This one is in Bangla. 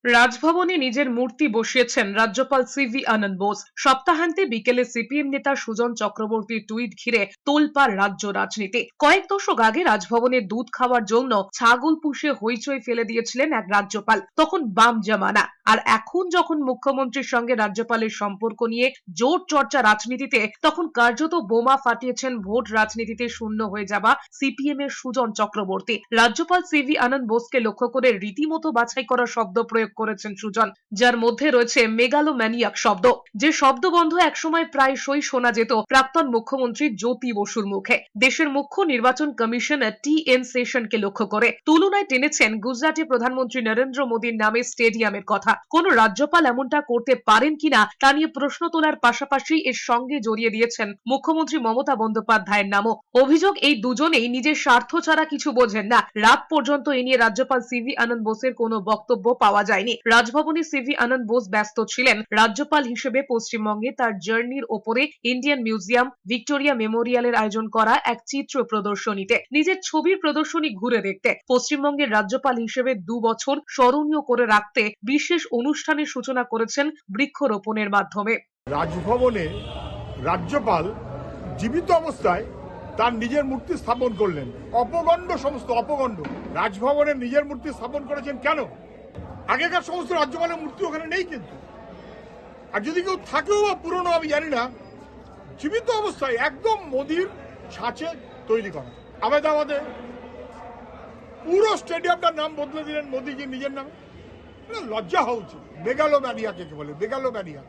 রাজভবনে নিজের মূর্তি বসিয়েছেন রাজ্যপাল সিভি আনন্দ বোস। সপ্তাহান্তে বিকেলে সিপিএম নেতা সুজন চক্রবর্তীর টুইট ঘিরে তোলপাড় রাজ্য রাজনীতি। কয়েক দশক আগে রাজভবনে দুধ খাওয়ার জন্য ছাগল পুষে হইচই ফেলে দিয়েছিলেন এক রাজ্যপাল, তখন বাম জামানা। আর এখন যখন মুখ্যমন্ত্রীর সঙ্গে রাজ্যপালের সম্পর্ক নিয়ে জোর চর্চা রাজনীতিতে, তখন কার্যত বোমা ফাটিয়েছেন ভোট রাজনীতিতে শূন্য হয়ে যাওয়া সিপিএম এর সুজন চক্রবর্তী। রাজ্যপাল সিভি আনন্দ বোসকে লক্ষ্য করে রীতিমতো বাছাই করা শব্দ প্রয়োগ করেছেন সুজন, যার মধ্যে রয়েছে মেগালোম্যানিয়াক শব্দ, যে শব্দবন্ধ একসময় প্রায়শই শোনা যেত প্রাক্তন মুখ্যমন্ত্রী জ্যোতি বসুর মুখে। দেশের মুখ্য নির্বাচন কমিশনার টি.এন. সেশনকে লক্ষ্য করে তুলনায় টেনেছেন গুজরাটে প্রধানমন্ত্রী নরেন্দ্র মোদীর নামে স্টেডিয়ামের কথা। কোন রাজ্যপাল এমনটা করতে পারেন কিনা তা নিয়ে প্রশ্ন তোলার পাশাপাশি এর সঙ্গে জড়িয়ে দিয়েছেন মুখ্যমন্ত্রী মমতা বন্দ্যোপাধ্যায়ের নামও। অভিযোগ, এই দুজনেই নিজের স্বার্থ ছাড়া কিছু বোঝেন না। রাত পর্যন্ত এ নিয়ে রাজ্যপাল সিভি আনন্দ বোসের কোনো বক্তব্য পাওয়া যায়নি। রাজভবনে সিভি আনন্দ বোস ব্যস্ত ছিলেন রাজ্যপাল হিসেবে পশ্চিমবঙ্গে তার জার্নির ওপরে ইন্ডিয়ান মিউজিয়াম, ভিক্টোরিয়া মেমোরিয়ালের আয়োজন করা এক চিত্র প্রদর্শনীতে নিজের ছবির প্রদর্শনী ঘুরে দেখতে। পশ্চিমবঙ্গের রাজ্যপাল হিসেবে 2 বছর স্মরণীয় করে রাখতে বিশেষ অনুষ্ঠানের সূচনা করেছেন বৃক্ষরোপণের মাধ্যমে। রাজভবনে রাজ্যপাল জীবিত অবস্থায় তার নিজের মূর্তি স্থাপন করলেন। অপগণ্ড, সমস্ত অপগণ্ড। রাজভবনে নিজের মূর্তি স্থাপন করেছেন কেন? আগেকার সমস্ত রাজ্যপালের মূর্তি ওখানে নেই কিন্তু। আর যদি কেউ থাকেও বা পুরনো, আমি জানি না, জীবিত অবস্থায় একদম মোদির ছাঁচে তৈরি করা। আহমেদাবাদে পুরো স্টেডিয়ামটার নাম বদলে দিলেন মোদিজি নিজের নামে। লজ্জা হওয়া উচিত। মেগালোম্যানিয়া কে বলে? মেগালোম্যানিয়া।